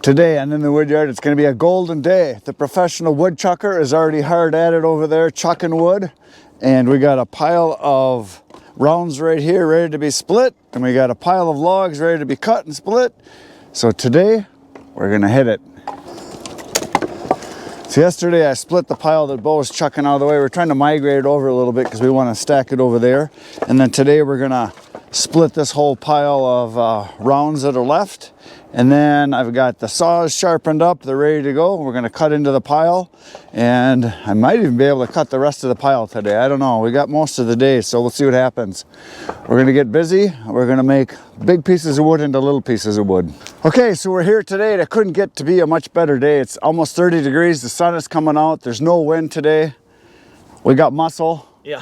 Today and in the wood yard, it's going to be a golden day. The professional woodchucker is already hard at it over there chucking wood, and we got a pile of rounds right here ready to be split, and we got a pile of logs ready to be cut and split. So today we're going to hit it. So yesterday I split the pile that Bo was chucking out of the way. We're trying to migrate it over a little bit because we want to stack it over there, and then today we're going to split this whole pile of rounds that are left. And then I've got the saws sharpened up, they're ready to go. We're gonna cut into the pile, and I might even be able to cut the rest of the pile today. I don't know, we got most of the day, so we'll see what happens. We're gonna get busy. We're gonna make big pieces of wood into little pieces of wood. Okay, so we're here today. It couldn't get to be a much better day. It's almost 30 degrees, the sun is coming out, there's no wind today. We got muscle. Yeah.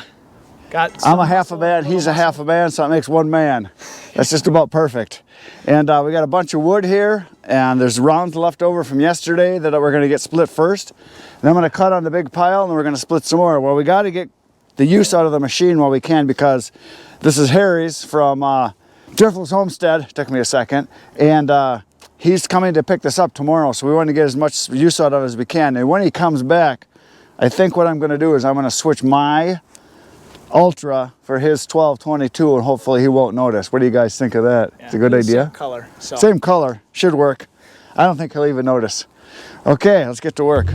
I'm a half a man, he's a half a man, so it makes one man. That's just about perfect. And we got a bunch of wood here, and there's rounds left over from yesterday that we're gonna get split first. And I'm gonna cut on the big pile, and then we're gonna split some more. Well, we gotta get the use out of the machine while we can, because this is Harry's from Driftless Homestead. Took me a second. And he's coming to pick this up tomorrow, so we want to get as much use out of it as we can. And when he comes back, I think what I'm gonna do is I'm gonna switch my Ultra for his 1222, and hopefully he won't notice. What do you guys think of that? Yeah, it's a good idea. Same color. So. Same color, should work. I don't think he'll even notice. Okay, let's get to work.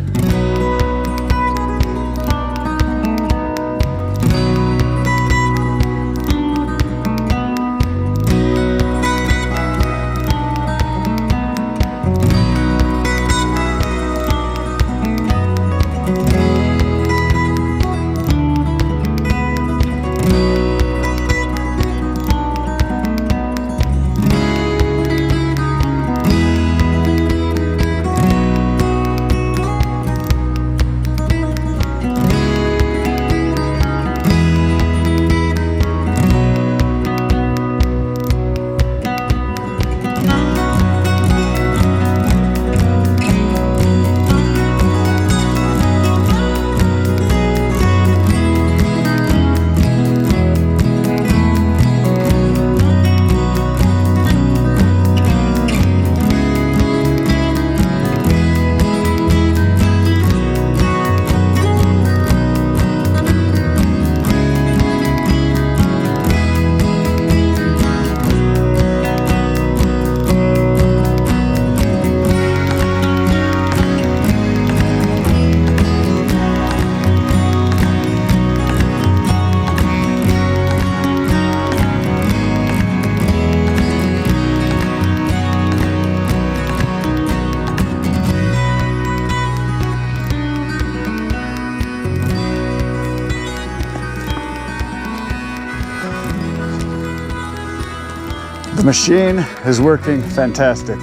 The machine is working fantastic.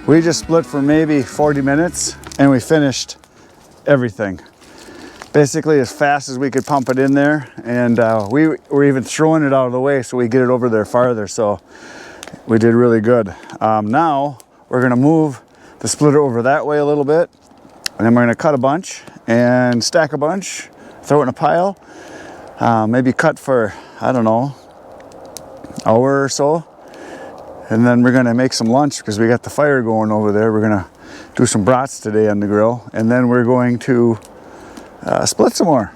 We just split for maybe 40 minutes and we finished everything. Basically as fast as we could pump it in there, and we were even throwing it out of the way so we get it over there farther, so we did really good. Now we're gonna move the splitter over that way a little bit, and then we're gonna cut a bunch and stack a bunch, throw it in a pile, maybe cut for, I don't know, hour or so, and then we're gonna make some lunch because we got the fire going over there. We're gonna do some brats today on the grill, and then we're going to split some more.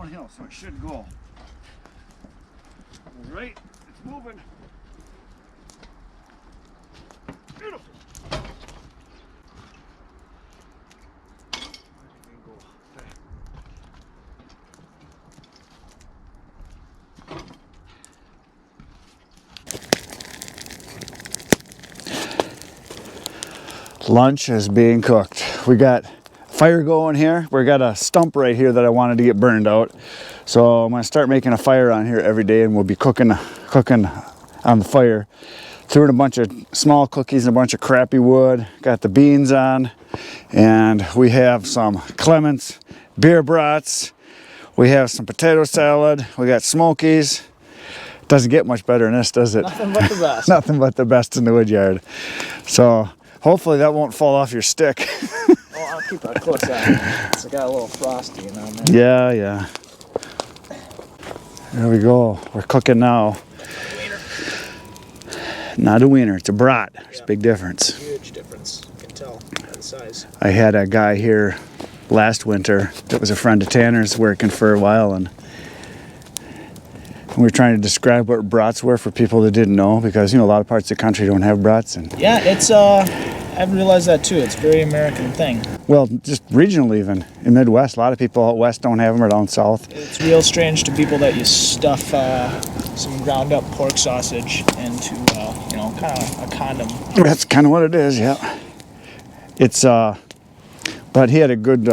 downhill, so it should go. All right, it's moving. Beautiful. Lunch is being cooked. We got fire going here. We got a stump right here that I wanted to get burned out. So I'm gonna start making a fire on here every day, and we'll be cooking on the fire. Threw in a bunch of small cookies and a bunch of crappy wood. Got the beans on, and we have some Clements beer brats. We have some potato salad. We got smokies. Doesn't get much better than this, does it? Nothing but the best. Nothing but the best in the wood yard. So hopefully that won't fall off your stick. Well, I'll keep a close eye. It's got a little frosty, you know, man. Yeah, yeah. There we go. We're cooking now. Not a wiener, it's a brat. There's a big difference. Huge difference. You can tell by the size. I had a guy here last winter that was a friend of Tanner's working for a while, and we were trying to describe what brats were for people that didn't know, because, you know, a lot of parts of the country don't have brats. And Yeah, it's, I've realized that too. It's a very American thing. well, just regional even. In Midwest, a lot of people out west don't have them, or down south. It's real strange to people that you stuff some ground up pork sausage into, you know, kind of a condom. That's kind of what it is, yeah. It's, but he had a good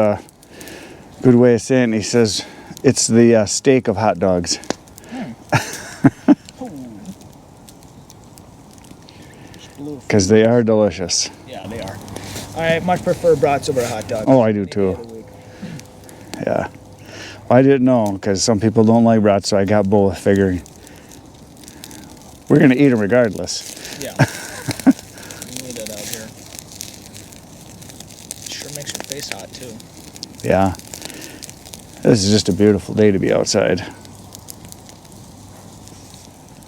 way of saying it. He says, it's the steak of hot dogs. Because they are delicious. Yeah, they are. I much prefer brats over hot dogs. Oh, I do too. Yeah. Well, I didn't know, because some people don't like brats, so I got both, figuring we're going to eat them regardless. Yeah. You need it out here. It sure makes your face hot too. Yeah. This is just a beautiful day to be outside.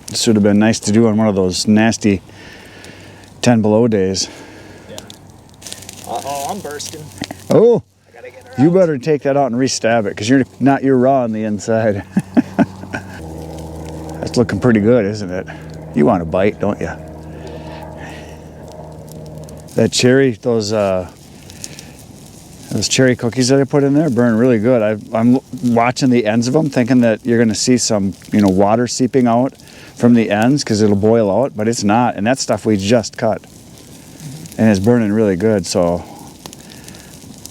This would have been nice to do on one of those nasty 10 below days. Yeah. Uh-oh, I'm bursting. Oh, I gotta get her you out. better take that out and re-stab it, because you're raw on the inside. That's looking pretty good, isn't it? You want a bite, don't you? That cherry, those cherry cookies that I put in there burn really good. I'm watching the ends of them, thinking that you're going to see some, you know, water seeping out from the ends, because it'll boil out, but it's not. And that stuff we just cut, and it's burning really good. So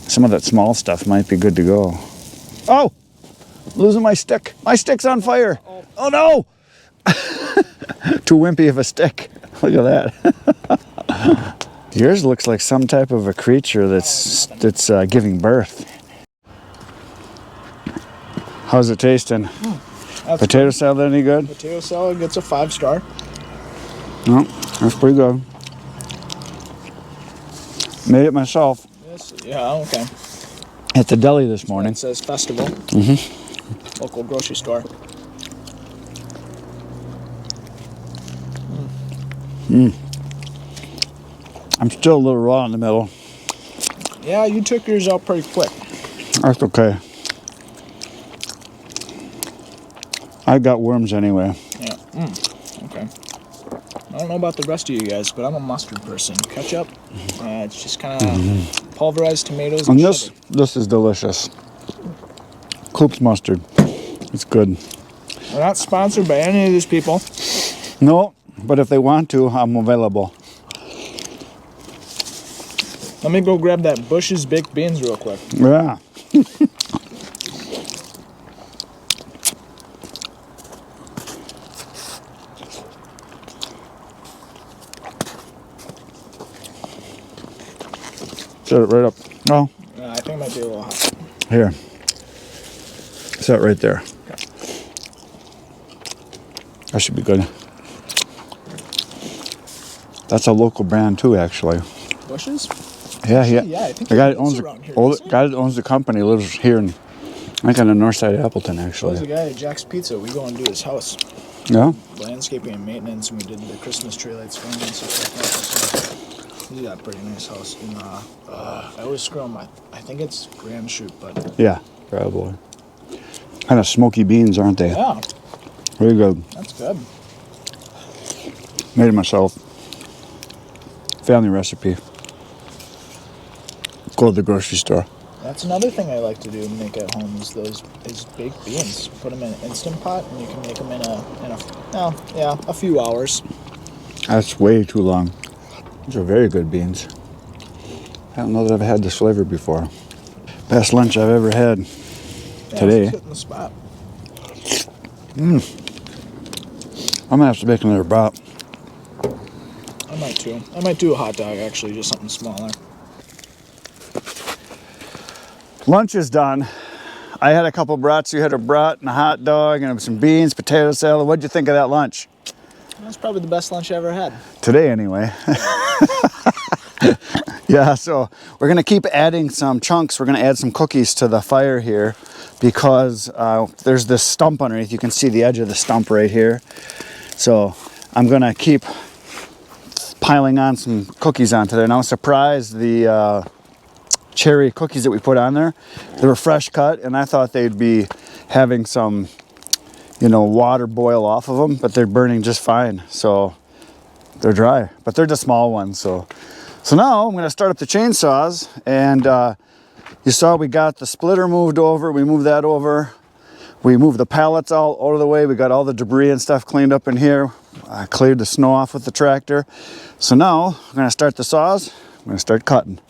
some of that small stuff might be good to go. Oh, losing my stick. My stick's on fire. Oh no! Too wimpy of a stick. Look at that. Yours looks like some type of a creature that's giving birth. How's it tasting? Potato salad any good? Potato salad gets a 5-star. No, that's pretty good. Made it myself Yes, yeah, okay. at the deli this morning. It says festival. Mm-hmm. Local grocery store. I'm still a little raw in the middle. Yeah, you took yours out pretty quick. That's okay. I got worms anyway. Yeah. Okay. I don't know about the rest of you guys, but I'm a mustard person. Ketchup, it's just kind of pulverized tomatoes and And sugar. this is delicious. Coop's mustard. It's good. We're not sponsored by any of these people. No, but if they want to, I'm available. Let me go grab that Bush's baked beans real quick. Yeah. Set it right up. No, I think it might be a little hot. here. Set it right there. That should be good. That's a local brand too, actually. Bush's? Yeah, yeah. Yeah, I think The guy he that owns lives around here, the doesn't he? guy that owns the company lives here in, I think, on the north side of Appleton, There's a actually. guy at Jack's Pizza. We go and do his house. Yeah. Landscaping and maintenance, and we did the Christmas tree lights for him and stuff like that. So he's got a pretty nice house. In, I always screw him. I think it's Grand Chute, but Yeah, probably. Kind of smoky beans, aren't they? Yeah, Very good. that's good. Made it myself. Family recipe. Go to the grocery store. That's another thing I like to do, make at home, is baked beans. Put them in an Instant Pot, and you can make them in a few hours. That's way too long. These are very good beans. I don't know that I've had this flavor before. Best lunch I've ever had today. It's hitting the spot. I'm gonna have to make another brat. I might too. I might do a hot dog, actually, just something smaller. Lunch is done. I had a couple brats. You had a brat and a hot dog and some beans, potato salad. What'd you think of that lunch? That's probably the best lunch I ever had. Today, anyway. Yeah, so we're gonna keep adding some chunks. We're gonna add some cookies to the fire here because there's this stump underneath. You can see the edge of the stump right here. So I'm gonna keep piling on some cookies onto there. Now, I'm surprised the cherry cookies that we put on there, they were fresh cut, and I thought they'd be having some, water boil off of them, but they're burning just fine. So they're dry, but they're the small ones. So now I'm gonna start up the chainsaws, and you saw we got the splitter moved over. We moved that over. We moved the pallets all out of the way. We got all the debris and stuff cleaned up in here. I cleared the snow off with the tractor. So now I'm gonna start the saws. I'm gonna start cutting.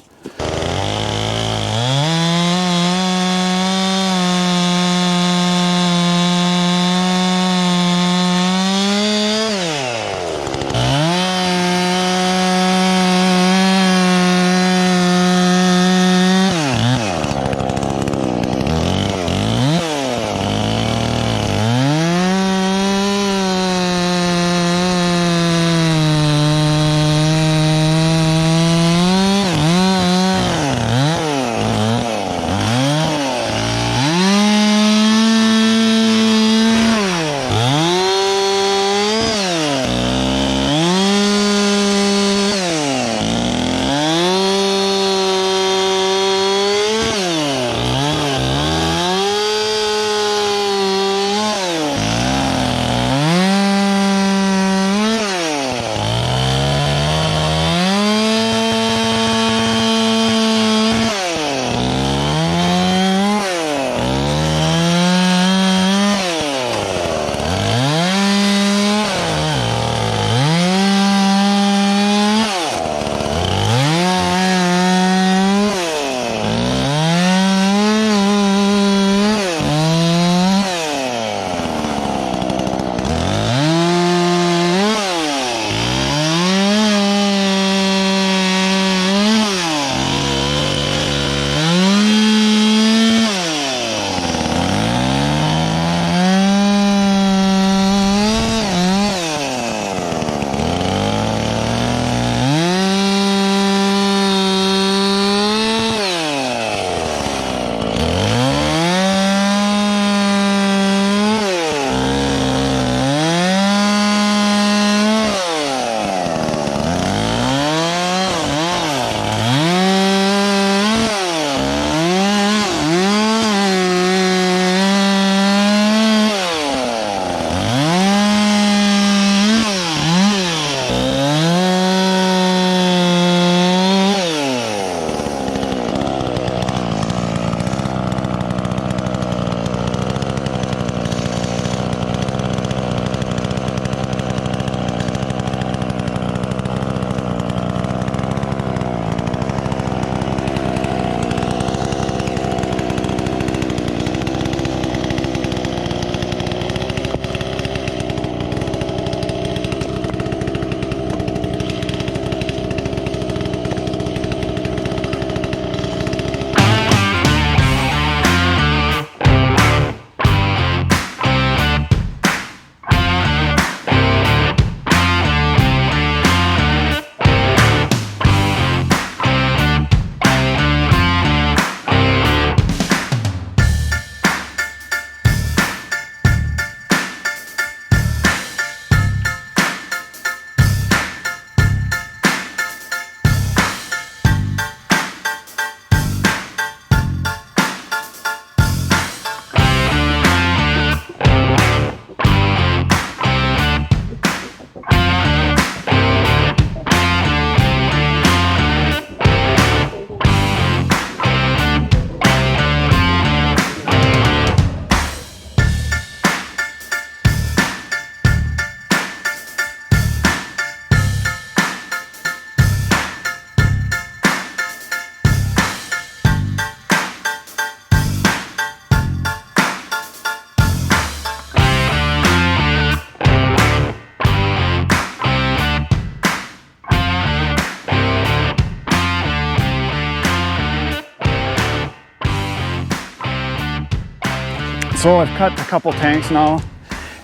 So I've cut a couple tanks now,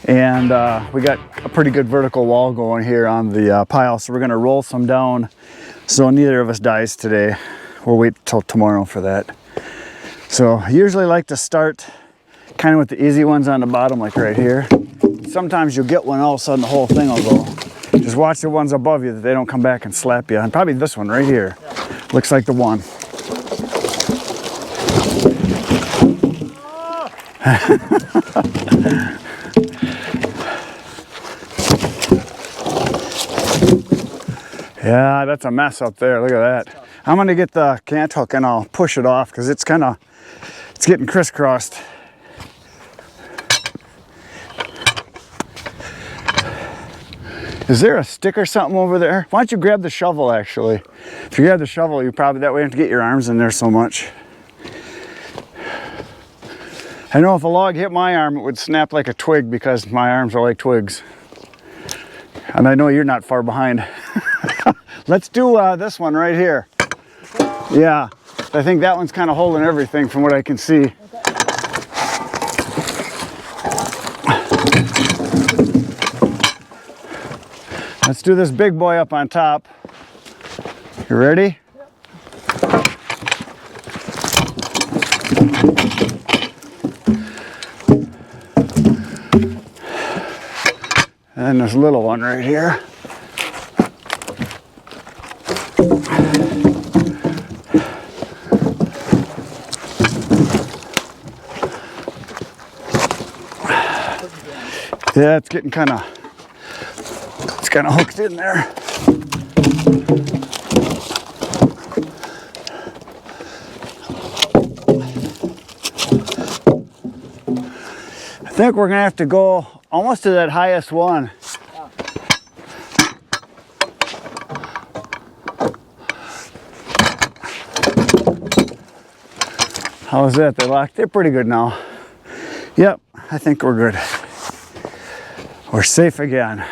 and we got a pretty good vertical wall going here on the pile. So we're gonna roll some down so neither of us dies today. We'll wait till tomorrow for that. So I usually like to start kind of with the easy ones on the bottom, like right here. Sometimes you'll get one, all of a sudden the whole thing will go. Just watch the ones above you that they don't come back and slap you. And probably this one right here. Looks like the one. Yeah, that's a mess up there. Look at that. I'm gonna get the cant hook and I'll push it off because it's getting crisscrossed. Is there a stick or something over there? Why don't you grab the shovel, actually? If you grab the shovel, you probably, that way you don't have to get your arms in there so much. I know if a log hit my arm, it would snap like a twig because my arms are like twigs. And I know you're not far behind. Let's do this one right here. Yeah, I think that one's kind of holding everything from what I can see. Let's do this big boy up on top. You ready? And this little one right here. Yeah, it's getting kind of hooked in there. I think we're gonna have to go almost to that highest one. How's that? They locked? They're pretty good now. Yep, I think we're good. We're safe again.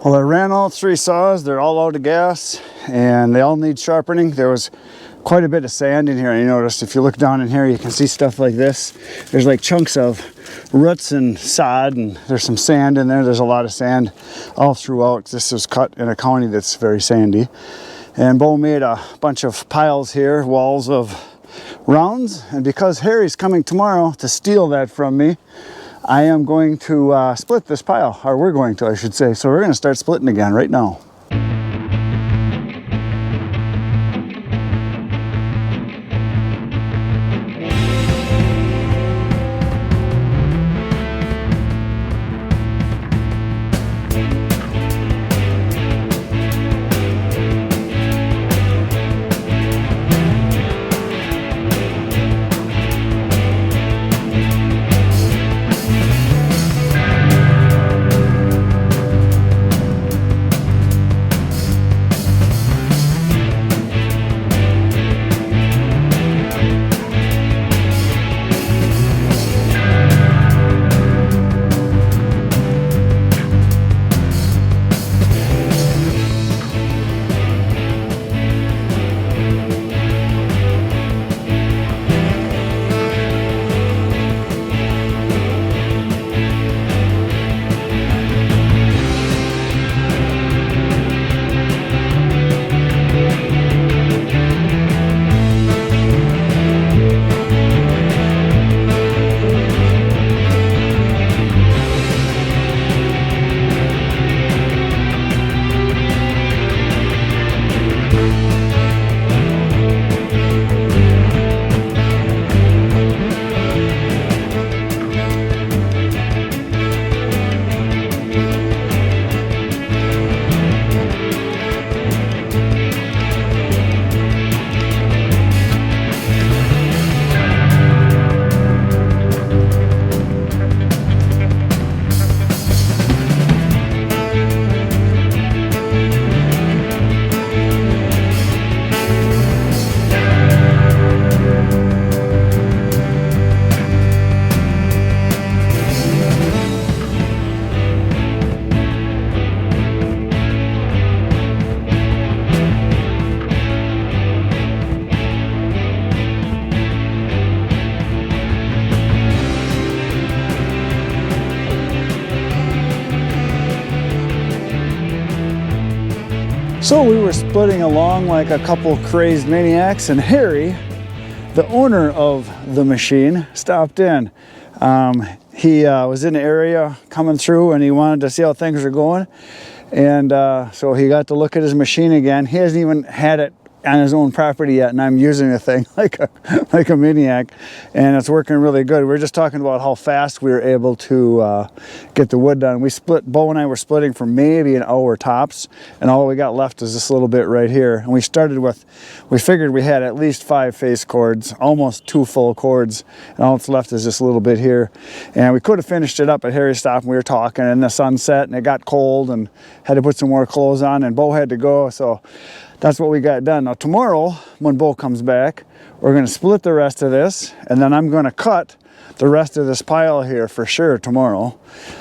Well, I ran all 3 saws. They're all out of gas and they all need sharpening. There was quite a bit of sand in here. I noticed if you look down in here, you can see stuff like this. There's like chunks of roots and sod, and there's some sand in there. There's a lot of sand all throughout. This was cut in a county that's very sandy. And Bo made a bunch of piles here, walls of rounds. And because Harry's coming tomorrow to steal that from me, I am going to split this pile, or we're going to, I should say. So we're going to start splitting again right now. So we were splitting along like a couple crazed maniacs, and Harry, the owner of the machine, stopped in. He was in the area coming through and he wanted to see how things are going. And so he got to look at his machine again. He hasn't even had it on his own property yet, and I'm using the thing like a maniac, and it's working really good. We were just talking about how fast we were able to get the wood done. Bo and I were splitting for maybe an hour tops, and all we got left is this little bit right here. And we figured we had at least 5 face cords, almost 2 full cords, and all that's left is this little bit here. And we could have finished it up, but Harry stopped and we were talking, and the sun set and it got cold and had to put some more clothes on, and Bo had to go, so that's what we got done. Now tomorrow, when Bo comes back, we're going to split the rest of this, and then I'm going to cut the rest of this pile here for sure tomorrow.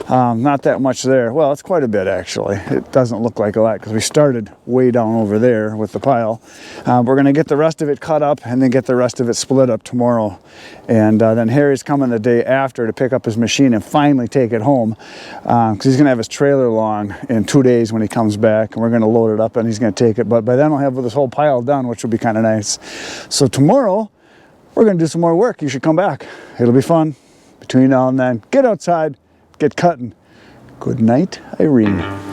Not that much there. Well, it's quite a bit actually. It doesn't look like a lot because we started way down over there with the pile. We're going to get the rest of it cut up and then get the rest of it split up tomorrow. And then Harry's coming the day after to pick up his machine and finally take it home, because he's going to have his trailer along in 2 days when he comes back, and we're going to load it up and he's going to take it. But by then I'll have this whole pile done, which will be kind of nice. So tomorrow we're going to do some more work. You should come back. It'll be fun. Between now and then, get outside, get cutting. Good night, Irene.